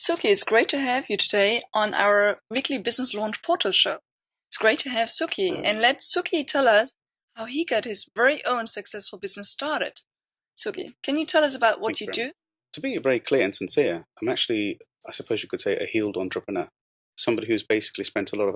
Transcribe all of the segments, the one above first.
Suki, it's great to have you today on our weekly Business Launch Portal show. It's great to have Suki, and let Suki tell us how he got his very own successful business started. Suki, can you tell us about what Thank you you very do? much. To be very clear and sincere, I'm actually, I suppose you could say, a healed entrepreneur. Somebody who's basically spent a lot of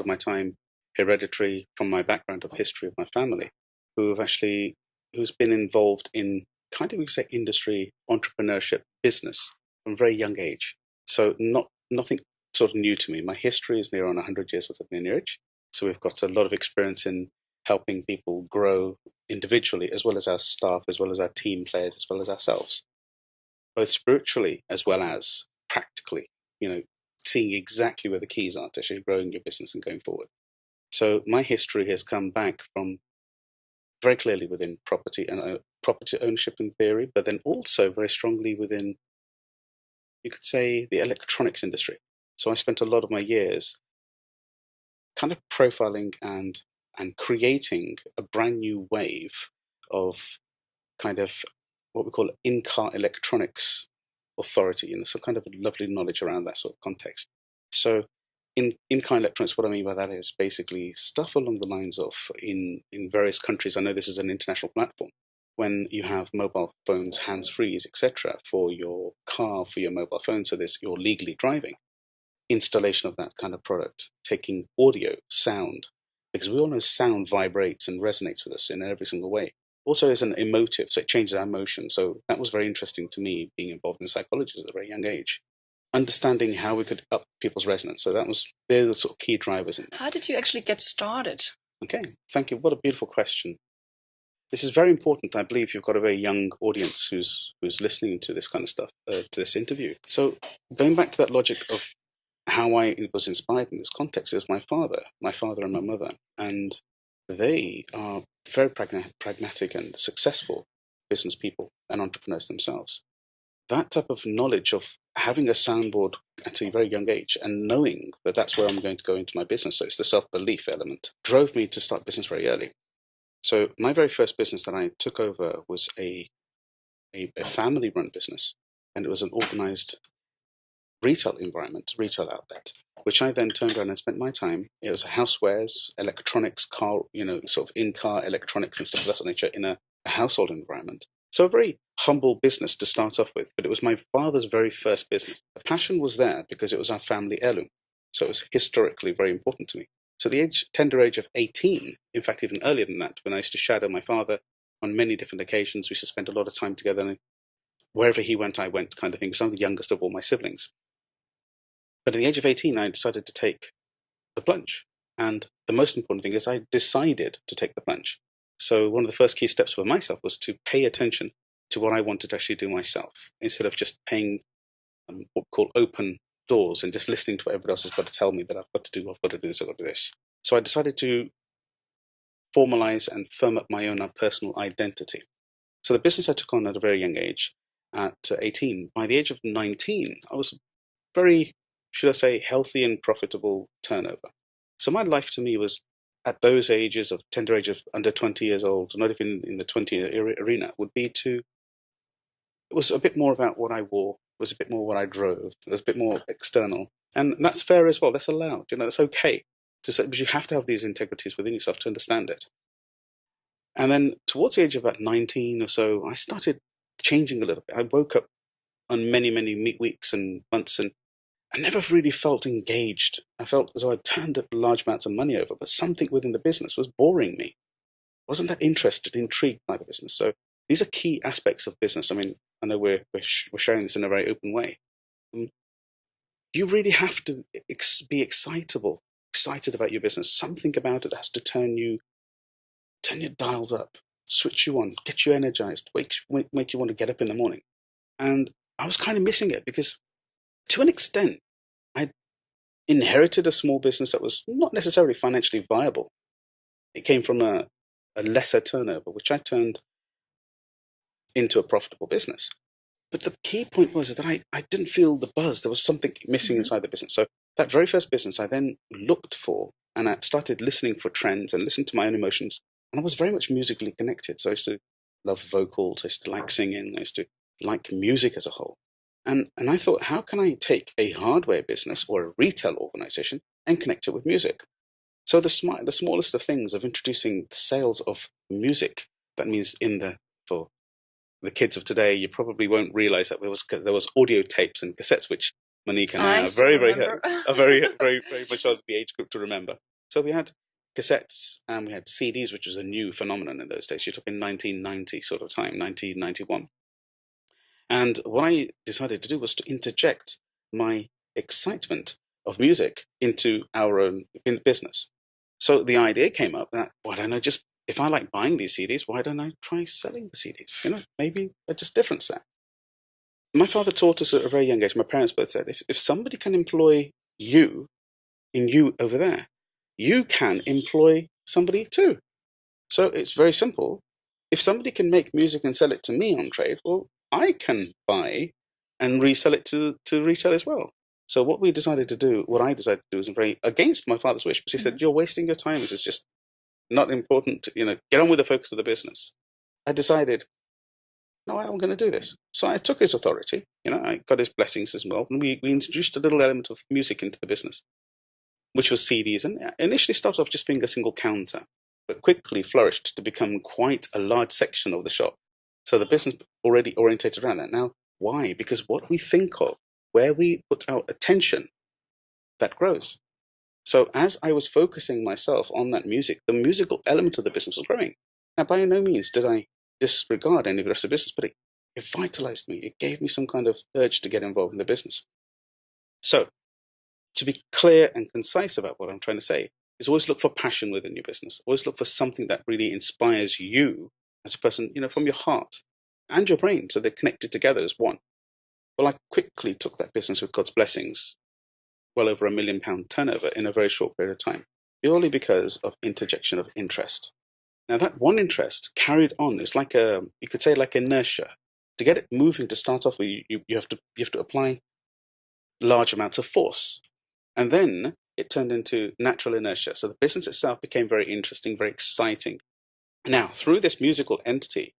my time hereditary from my background of history of my family, who's been involved in kind of, we could say, industry, entrepreneurship, business from a very young age. So nothing sort of new to me. My history is near on 100 years worth of lineage. So we've got a lot of experience in helping people grow individually, as well as our staff, as well as our team players, as well as ourselves, both spiritually as well as practically, seeing exactly where the keys are to actually growing your business and going forward. So my history has come back from very clearly within property and property ownership in theory, but then also very strongly within, you could say, the electronics industry. So I spent a lot of my years kind of profiling and creating a brand new wave of kind of what we call in-car electronics authority, some kind of lovely knowledge around that sort of context. So in-car electronics, what I mean by that is basically stuff along the lines of in various countries, I know this is an international platform, when you have mobile phones, hands-frees, etc., for your car, for your mobile phone, so you're legally driving, installation of that kind of product, taking audio, sound, because we all know sound vibrates and resonates with us in every single way. Also is an emotive, so it changes our emotion. So that was very interesting to me, being involved in psychology at a very young age, understanding how we could up people's resonance. So they're the sort of key drivers in that. How did you actually get started? Okay, thank you. What a beautiful question. This is very important. I believe you've got a very young audience who's listening to this kind of stuff, to this interview. So going back to that logic of how I was inspired in this context, is my father and my mother, and they are very pragmatic and successful business people and entrepreneurs themselves. That type of knowledge of having a soundboard at a very young age and knowing that that's where I'm going to go into my business, so it's the self-belief element, drove me to start business very early. So my very first business that I took over was a family-run business, and it was an organized retail environment, retail outlet, which I then turned around and spent my time. It was housewares, electronics, car, sort of in-car electronics and stuff of that nature in a household environment. So a very humble business to start off with, but it was my father's very first business. The passion was there because it was our family heirloom. So it was historically very important to me. So the tender age of 18, in fact, even earlier than that, when I used to shadow my father on many different occasions, we used to spend a lot of time together, and wherever he went, I went kind of thing, because I'm the youngest of all my siblings. But at the age of 18, I decided to take the plunge. And the most important thing is I decided to take the plunge. So one of the first key steps for myself was to pay attention to what I wanted to actually do myself, instead of just paying what we call open doors and just listening to what everybody else has got to tell me that I've got to do, I've got to do this, I've got to do this. So I decided to formalize and firm up my own personal identity. So the business I took on at a very young age, at 18, by the age of 19, I was very, should I say, healthy and profitable turnover. So my life to me was, at those ages of tender age of under 20 years old, not even in the 20 arena, would be it was a bit more about what I wore, it was a bit more what I drove, it was a bit more external. And that's fair as well, that's allowed, that's okay to say, but you have to have these integrities within yourself to understand it. And then towards the age of about 19 or so, I started changing a little bit. I woke up on many, many weeks and months, and I never really felt engaged. I felt as though I'd turned large amounts of money over, but something within the business was boring me. I wasn't that interested, intrigued by the business. So these are key aspects of business. I mean, I know we're sharing this in a very open way. You really have to be excited about your business. Something about it has to turn your dials up, switch you on, get you energized, make you want to get up in the morning. And I was kind of missing it because, to an extent, I inherited a small business that was not necessarily financially viable. It came from a lesser turnover, which I turned into a profitable business. But the key point was that I didn't feel the buzz. There was something missing inside the business. So that very first business I then looked for, and I started listening for trends and listened to my own emotions. And I was very much musically connected. So I used to love vocals. I used to like singing. I used to like music as a whole. And I thought, how can I take a hardware business or a retail organization and connect it with music? So the smallest of things of introducing the sales of music, that means for the kids of today, you probably won't realize that there was audio tapes and cassettes, which Monique and I I are still remember. very much of the age group to remember. So we had cassettes and we had CDs, which was a new phenomenon in those days. You're talking 1990 sort of time, 1991. And what I decided to do was to interject my excitement of music into our own business. So the idea came up that, why don't I just, if I like buying these CDs, why don't I try selling the CDs? Maybe they're just different set. My father taught us at a very young age, my parents both said, if somebody can employ you over there, you can employ somebody too. So it's very simple. If somebody can make music and sell it to me on trade, well, I can buy and resell it to retail as well. So what I decided to do was very against my father's wish, because he said, you're wasting your time. This is just not important. Get on with the focus of the business. I decided, no, I'm going to do this. So I took his authority. I got his blessings as well. And we introduced a little element of music into the business, which was CDs. And initially started off just being a single counter, but quickly flourished to become quite a large section of the shop. So the business already orientated around that. Now, why? Because what we think of, where we put our attention, that grows. So as I was focusing myself on that music, the musical element of the business was growing. Now, by no means did I disregard any of the rest of the business, but it vitalized me. It gave me some kind of urge to get involved in the business. So, to be clear and concise about what I'm trying to say, is always look for passion within your business. Always look for something that really inspires you as a person, from your heart and your brain, so they're connected together as one. Well, I quickly took that business with God's blessings, well over £1 million turnover in a very short period of time, purely because of interjection of interest. Now, that one interest carried on. It's like you could say like inertia. To get it moving, to start off with, you have to apply large amounts of force. And then it turned into natural inertia. So the business itself became very interesting, very exciting. Now, through this musical entity,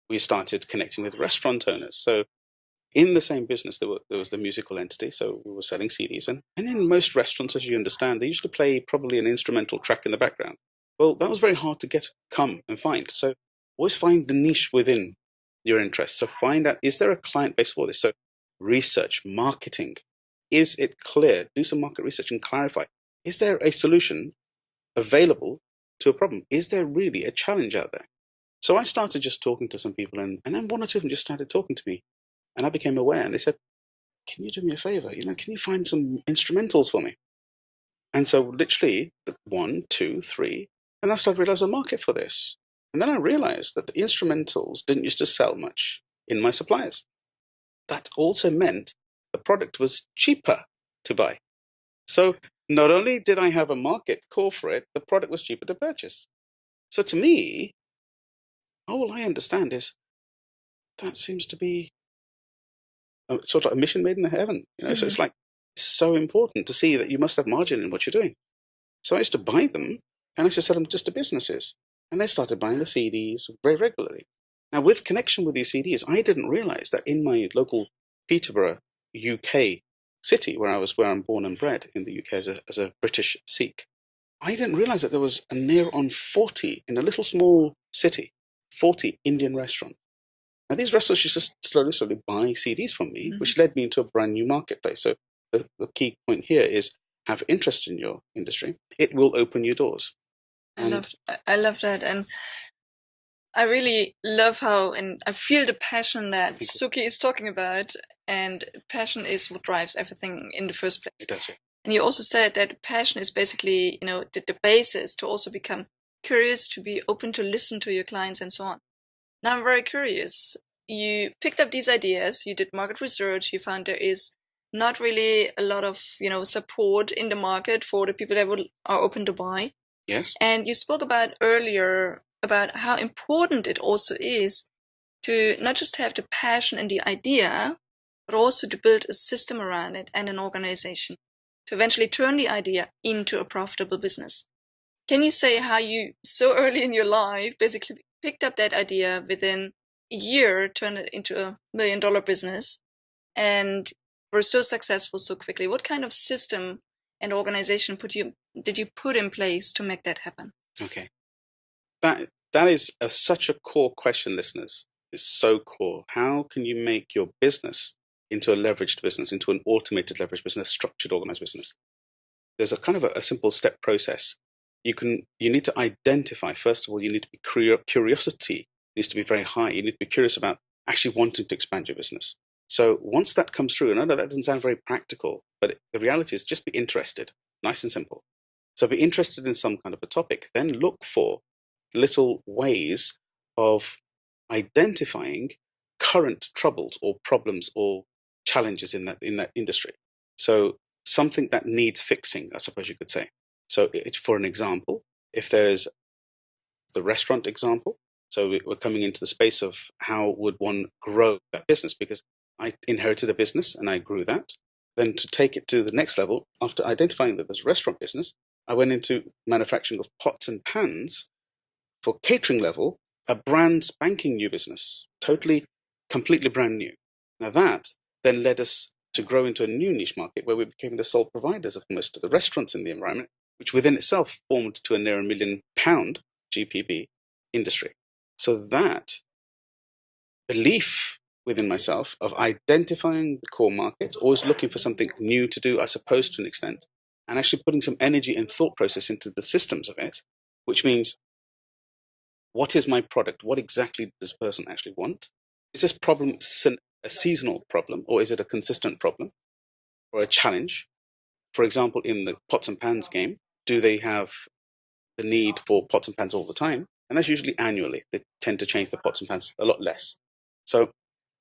we started connecting with restaurant owners. So in the same business, there was the musical entity. So we were selling CDs. And in most restaurants, as you understand, they usually play probably an instrumental track in the background. Well, that was very hard to come and find. So always find the niche within your interest. So find out, is there a client base for this? So research, marketing. Is it clear? Do some market research and clarify. Is there a solution available to a problem? Is there really a challenge out there? So I started just talking to some people, and then one or two of them just started talking to me. And I became aware, and they said, can you do me a favor? Can you find some instrumentals for me? And so literally 1, 2, 3, and I started to realize a market for this. And then I realized that the instrumentals didn't used to sell much in my suppliers. That also meant the product was cheaper to buy. So not only did I have a market call for it, the product was cheaper to purchase. So to me, all I understand is that seems to be sort of like a mission made in heaven. So it's like, it's so important to see that you must have margin in what you're doing. So I used to buy them, and I used to sell them just to businesses. And they started buying the CDs very regularly. Now, with connection with these CDs, I didn't realize that in my local Peterborough, UK city, where I'm born and bred in the UK as a British Sikh, I didn't realize that there was a near on 40 in a little small city, 40 Indian restaurants. Now, these restaurants used to slowly buy CDs from me, which led me into a brand new marketplace. So the key point here is have interest in your industry. It will open you doors. I love that. And I really love how, and I feel the passion that Suki is talking about. And passion is what drives everything in the first place. It does, yeah. And you also said that passion is basically, the basis to also become curious, to be open to listen to your clients and so on. Now I'm very curious. You picked up these ideas, you did market research, you found there is not really a lot of, support in the market for the people that are open to buy. Yes. And you spoke about earlier about how important it also is to not just have the passion and the idea, but also to build a system around it and an organization to eventually turn the idea into a profitable business. Can you say how you, so early in your life, basically picked up that idea within a year turned it into $1 million business and were so successful so quickly. What kind of system and organization did you put in place to make that happen? Okay. That is such a core question, listeners. It's so core. How can you make your business into a leveraged business, into an automated leveraged business, structured, organized business? There's a kind of a simple step process. You need to identify, first of all, you need to be curiosity needs to be very high. You need to be curious about actually wanting to expand your business. So once that comes through, and I know that doesn't sound very practical, but the reality is just be interested, nice and simple. So be interested in some kind of a topic, then look for little ways of identifying current troubles or problems or challenges in that industry. So something that needs fixing, I suppose you could say. So for an example, if there's the restaurant example, so we're coming into the space of how would one grow that business, because I inherited a business and I grew that. Then to take it to the next level, after identifying that there's a restaurant business, I went into manufacturing of pots and pans for catering level, a brand spanking new business, completely brand new. Now that then led us to grow into a new niche market where we became the sole providers of most of the restaurants in the environment, which within itself formed to a near £1 million GPB industry. So that belief within myself of identifying the core market, always looking for something new to do, I suppose, to an extent, and actually putting some energy and thought process into the systems of it, which means, what is my product? What exactly does the person actually want? Is this problem a seasonal problem, or is it a consistent problem or a challenge? For example, in the pots and pans game, do they have the need for pots and pans all the time? And that's usually annually. They tend to change the pots and pans a lot less. So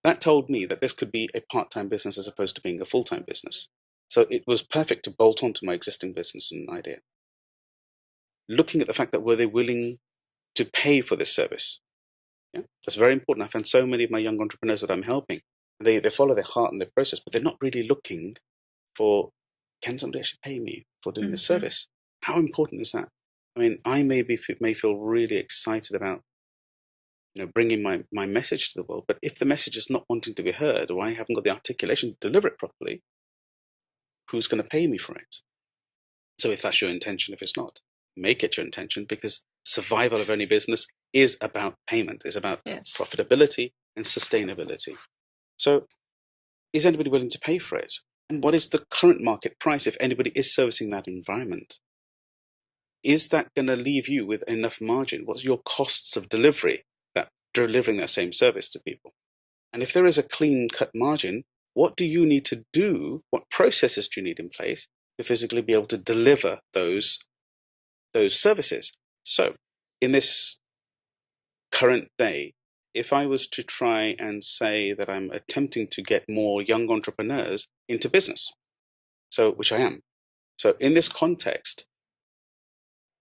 that told me that this could be a part-time business as opposed to being a full-time business. So it was perfect to bolt onto my existing business and idea. Looking at the fact that were they willing to pay for this service? Yeah, that's very important. I find so many of my young entrepreneurs that I'm helping, they follow their heart and their process, but they're not really looking for, can somebody actually pay me for doing this service? How important is that? I mean, I may feel really excited about bringing my message to the world, but if the message is not wanting to be heard, or I haven't got the articulation to deliver it properly, who's going to pay me for it? So if that's your intention, if it's not, make it your intention, because survival of any business is about payment, is about profitability and sustainability. So is anybody willing to pay for it? And what is the current market price if anybody is servicing that environment? Is that going to leave you with enough margin? What's your costs of delivering that same service to people? And if there is a clean-cut margin, what do you need to do? What processes do you need in place to physically be able to deliver those services? So in this current day, if I was to try and say that I'm attempting to get more young entrepreneurs into business, which I am. So in this context,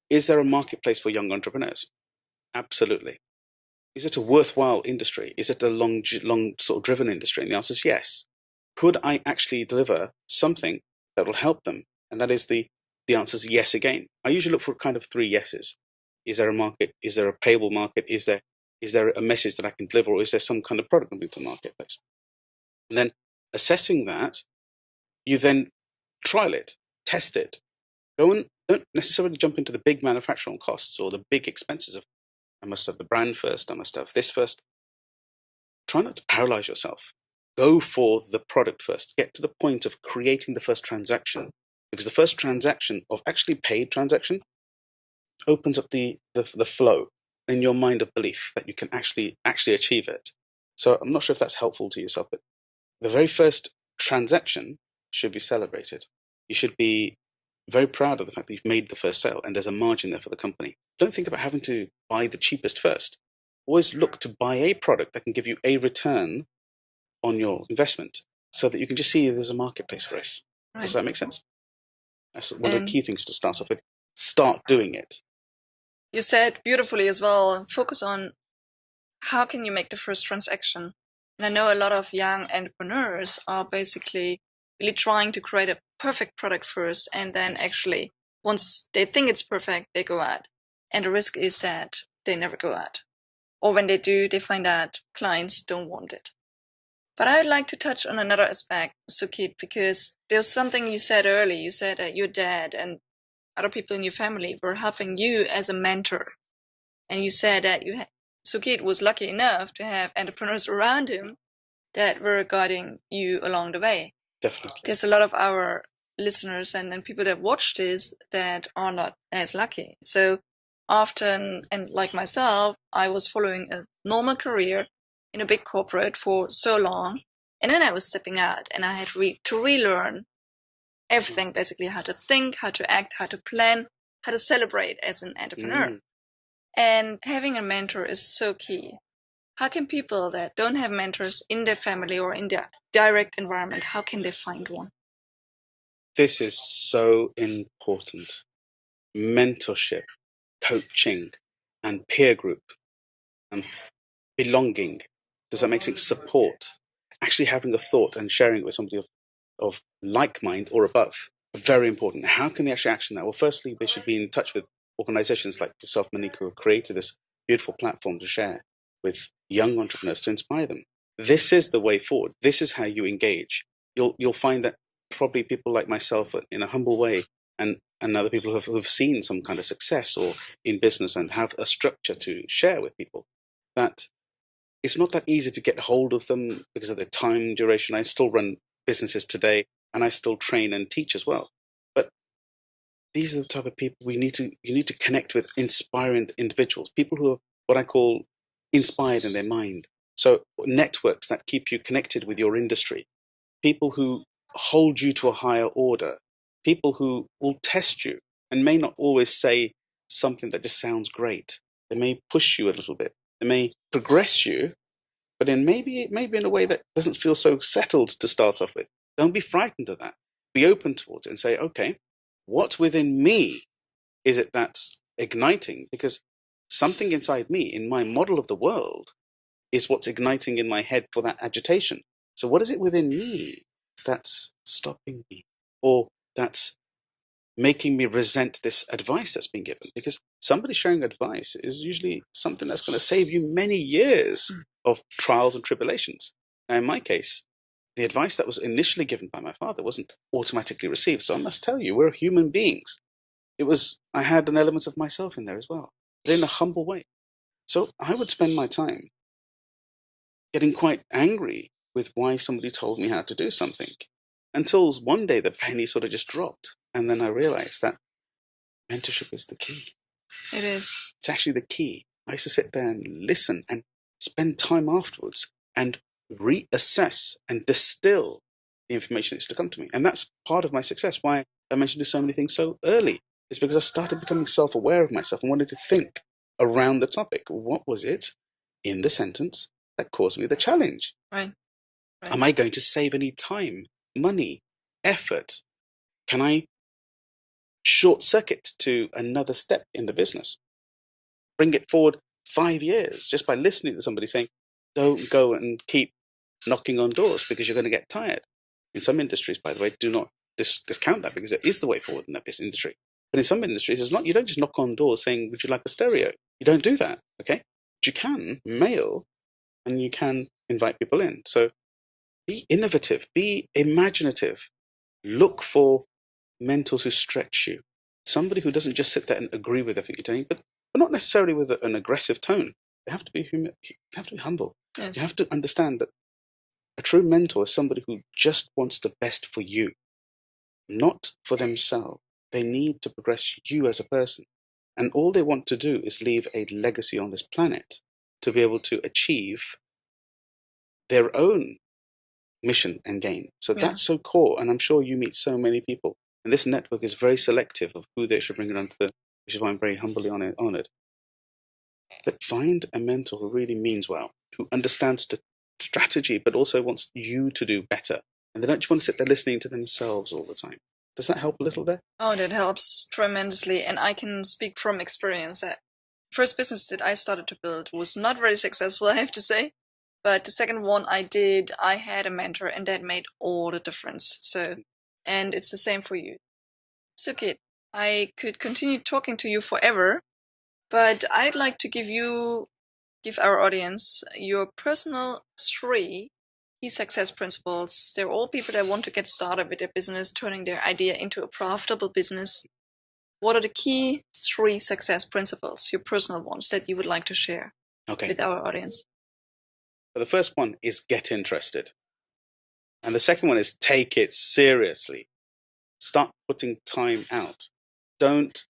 is there a marketplace for young entrepreneurs? Absolutely. Is it a worthwhile industry? Is it a long sort of driven industry? And the answer is yes. Could I actually deliver something that will help them? And that is the answer is yes again. I usually look for kind of 3 yeses. Is there a market? Is there a payable market? Is there a message that I can deliver, or is there some kind of product moving to the marketplace? And then assessing that, you then trial it, test it. Don't necessarily jump into the big manufacturing costs or the big expenses of, I must have the brand first, I must have this first. Try not to paralyze yourself. Go for the product first. Get to the point of creating the first transaction, because the first transaction of actually paid transaction opens up the flow in your mind of belief that you can actually achieve it. So I'm not sure if that's helpful to yourself, but the very first transaction should be celebrated. You should be very proud of the fact that you've made the first sale and there's a margin there for the company. Don't think about having to buy the cheapest first. Always look to buy a product that can give you a return on your investment, so that you can just see if there's a marketplace for us. Right. Does that make sense? That's one of the key things to start off with. Start doing it. You said beautifully as well, focus on how can you make the first transaction. And I know a lot of young entrepreneurs are basically really trying to create a perfect product first, and then actually, once they think it's perfect, they go out. And the risk is that they never go out. Or when they do, they find out clients don't want it. But I'd like to touch on another aspect, Sukit, because there's something you said earlier. You said that your dad and other people in your family were helping you as a mentor. And you said that Sukit was lucky enough to have entrepreneurs around him that were guiding you along the way. Definitely. There's a lot of our listeners and people that watch this that are not as lucky. So often, and like myself, I was following a normal career in a big corporate for so long, and then I was stepping out and I had to relearn everything, basically how to think, how to act, how to plan, how to celebrate as an entrepreneur. And having a mentor is so key. How can people that don't have mentors in their family or in their direct environment, how can they find one? This is so important. Mentorship, coaching, and peer group, and belonging. Does that make sense? Support. Actually having a thought and sharing it with somebody of like mind or above. Very important. How can they actually action that? Well, firstly, they should be in touch with organizations like yourself, Monique, who have created this beautiful platform to share with young entrepreneurs to inspire them. This is the way forward. This is how you engage. You'll find that probably people like myself, in a humble way, and other people who've seen some kind of success or in business and have a structure to share with people, that it's not that easy to get hold of them because of the time duration. I still run businesses today and I still train and teach as well. But these are the type of people you need to connect with, inspiring individuals, people who are what I call inspired in their mind. So networks that keep you connected with your industry, people who hold you to a higher order, people who will test you and may not always say something that just sounds great. They may push you a little bit. They may progress you, but in maybe in a way that doesn't feel so settled to start off with. Don't be frightened of that. Be open towards it and say, okay, what within me is it that's igniting? Because something inside me, in my model of the world, is what's igniting in my head for that agitation. So what is it within me that's stopping me, or that's making me resent this advice that's been given? Because somebody sharing advice is usually something that's going to save you many years of trials and tribulations. Now, in my case, the advice that was initially given by my father wasn't automatically received. So I must tell you, we're human beings. I had an element of myself in there as well, but in a humble way. So I would spend my time getting quite angry with why somebody told me how to do something, until one day the penny sort of just dropped. And then I realized that mentorship is the key. It is. It's actually the key. I used to sit there and listen and spend time afterwards and reassess and distill the information that's to come to me. And that's part of my success. Why I mentioned so many things so early is because I started becoming self-aware of myself and wanted to think around the topic. What was it in the sentence that caused me the challenge? Right. Am I going to save any time, money, effort? Can I short circuit to another step in the business? Bring it forward 5 years just by listening to somebody saying, don't go and keep knocking on doors because you're going to get tired. In some industries, by the way, do not discount that, because it is the way forward in that business industry. But in some industries, it's not. You don't just knock on doors saying, would you like a stereo? You don't do that, okay? But you can mail and you can invite people in. So be innovative, be imaginative, look for mentors who stretch you. Somebody who doesn't just sit there and agree with everything you're doing, but not necessarily with an aggressive tone. They have to be humble. Yes. You have to understand that a true mentor is somebody who just wants the best for you, not for themselves. They need to progress you as a person. And all they want to do is leave a legacy on this planet to be able to achieve their own mission and gain. So that's so core. And I'm sure you meet so many people. And this network is very selective of who they should bring it onto which is why I'm very humbly honored. But find a mentor who really means well, who understands the strategy, but also wants you to do better. And they don't just want to sit there listening to themselves all the time. Does that help a little there? Oh, that helps tremendously. And I can speak from experience that first business that I started to build was not very successful, I have to say. But the second one I did, I had a mentor, and that made all the difference. So, and it's the same for you. Sukit, I could continue talking to you forever, but I'd like to give you give our audience your personal 3 key success principles. They're all people that want to get started with their business, turning their idea into a profitable business. What are the key 3 success principles, your personal ones, that you would like to share with our audience? So the first one is get interested. And the second one is take it seriously. Start putting time out. Don't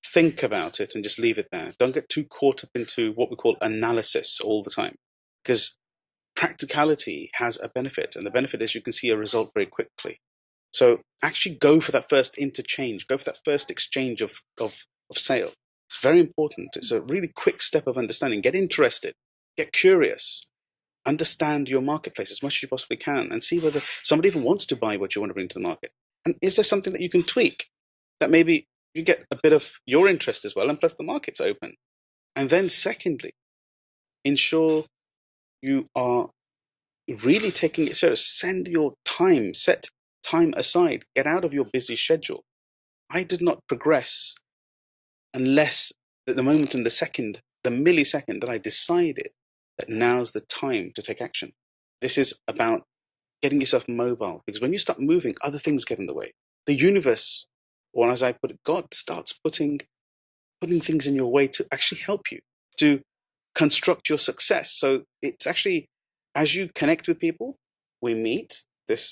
think about it and just leave it there. Don't get too caught up into what we call analysis all the time, because practicality has a benefit, and the benefit is you can see a result very quickly. So actually go for that first interchange, go for that first exchange of sale. It's very important. It's a really quick step of understanding. Get interested, get curious, understand your marketplace as much as you possibly can, and see whether somebody even wants to buy what you want to bring to the market. And is there something that you can tweak that maybe you get a bit of your interest as well, and plus the market's open. And then secondly, ensure you are really taking it serious. Send your time, set time aside, get out of your busy schedule. I did not progress unless at the moment in the second, the millisecond that I decided that now's the time to take action. This is about getting yourself mobile, because when you start moving, other things get in the way. The universe, or as I put it, God starts putting things in your way to actually help you, to construct your success. So it's actually, as you connect with people, we meet,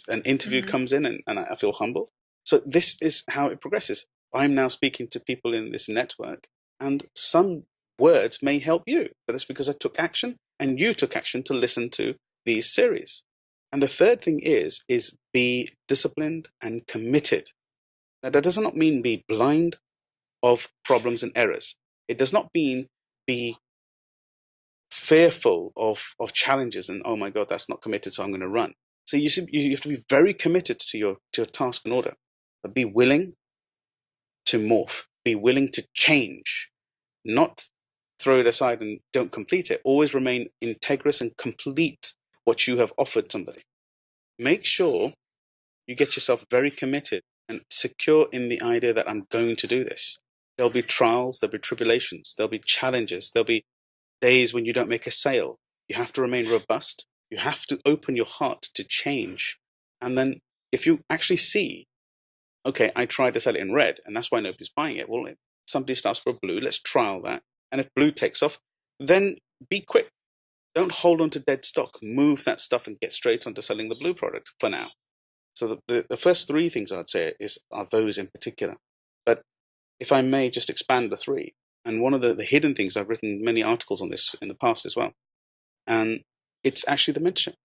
an interview comes in, and I feel humble. So this is how it progresses. I'm now speaking to people in this network, and some words may help you, but that's because I took action, and you took action to listen to these series. And the third thing is be disciplined and committed. Now, that does not mean be blind of problems and errors. It does not mean be fearful of challenges and, oh my God, that's not committed, so I'm going to run. So you have to be very committed to your task and order, but be willing to morph, be willing to change, not throw it aside and don't complete it. Always remain integrous and complete what you have offered somebody. Make sure you get yourself very committed and secure in the idea that I'm going to do this. There'll be trials, there'll be tribulations, there'll be challenges, there'll be days when you don't make a sale. You have to remain robust. You have to open your heart to change. And then if you actually see, okay, I tried to sell it in red, and that's why nobody's buying it. Well, if somebody starts for blue, let's trial that. And if blue takes off, then be quick. Don't hold on to dead stock. Move that stuff and get straight onto selling the blue product for now. So the first 3 things I'd say are those in particular. But if I may just expand the 3, and one of the hidden things, I've written many articles on this in the past as well, and it's actually the mentorship.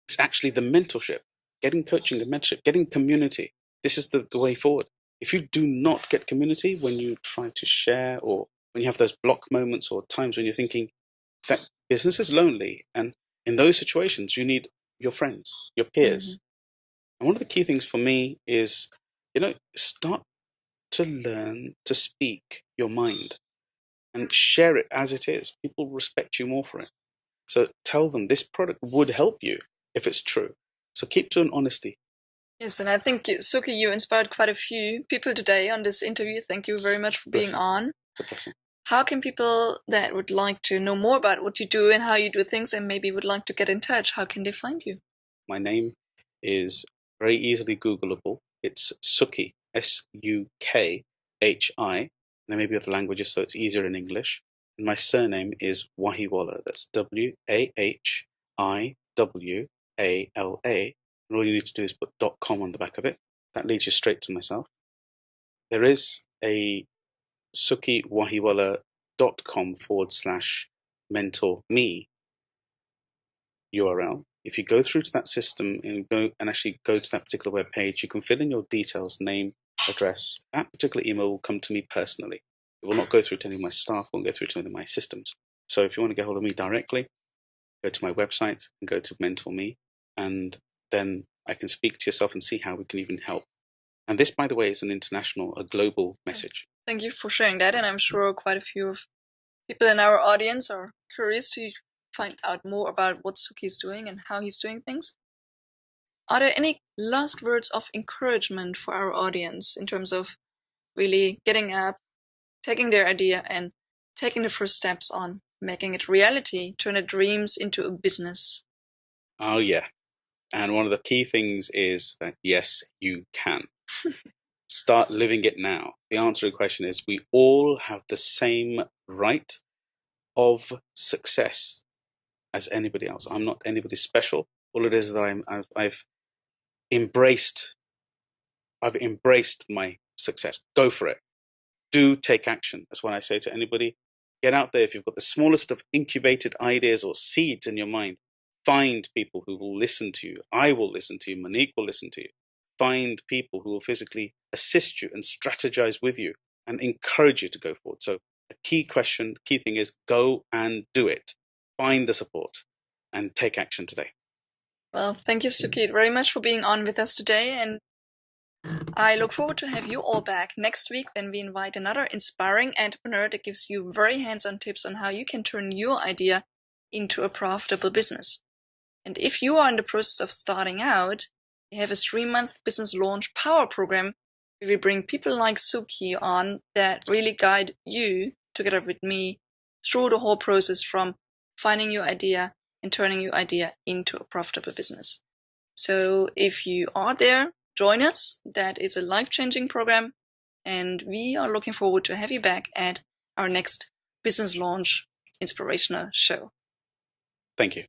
It's actually the mentorship, getting coaching and mentorship, getting community. This is the way forward. If you do not get community when you try to share, or when you have those block moments or times when you're thinking that business is lonely, and in those situations, you need your friends, your peers. And one of the key things for me is, start to learn to speak your mind and share it as it is. People respect you more for it. So tell them this product would help you if it's true. So keep to an honesty. Yes, and I think, Suki, you inspired quite a few people today on this interview. Thank you very much for being on. It's a blessing. How can people that would like to know more about what you do and how you do things, and maybe would like to get in touch, how can they find you? My name is very easily Googleable. It's Suki, Sukhi. And there may be other languages, so it's easier in English. And my surname is Wahiwala. That's Wahiwala. And all you need to do is put .com on the back of it. That leads you straight to myself. There is a sukiwahiwala.com/mentor me URL. If you go through to that system and actually go to that particular web page, you can fill in your details, name, address. That particular email will come to me personally. It will not go through to any of my staff, it won't go through to any of my systems. So if you want to get hold of me directly, go to my website and go to Mentor Me, and then I can speak to yourself and see how we can even help. And this, by the way, is a global message. Thank you for sharing that, and I'm sure quite a few of people in our audience are curious to find out more about what Suki is doing and how he's doing things. Are there any last words of encouragement for our audience in terms of really getting up, taking their idea, and taking the first steps on making it reality, turn your dreams into a business. Oh, yeah. And one of the key things is that, yes, you can. Start living it now. The answer to the question is we all have the same right of success as anybody else. I'm not anybody special. All it is that I've embraced my success. Go for it. Do take action. That's what I say to anybody. Get out there. If you've got the smallest of incubated ideas or seeds in your mind, find people who will listen to you. I will listen to you. Monique will listen to you. Find people who will physically assist you and strategize with you and encourage you to go forward. So a key thing is go and do it. Find the support and take action today. Well, thank you, Suki, very much for being on with us today. And I look forward to have you all back next week when we invite another inspiring entrepreneur that gives you very hands-on tips on how you can turn your idea into a profitable business. And if you are in the process of starting out, we have a 3-month business launch power program where we bring people like Suki on that really guide you together with me through the whole process from finding your idea and turning your idea into a profitable business. So if you are there, join us. That is a life-changing program, and we are looking forward to have you back at our next business launch inspirational show. Thank you.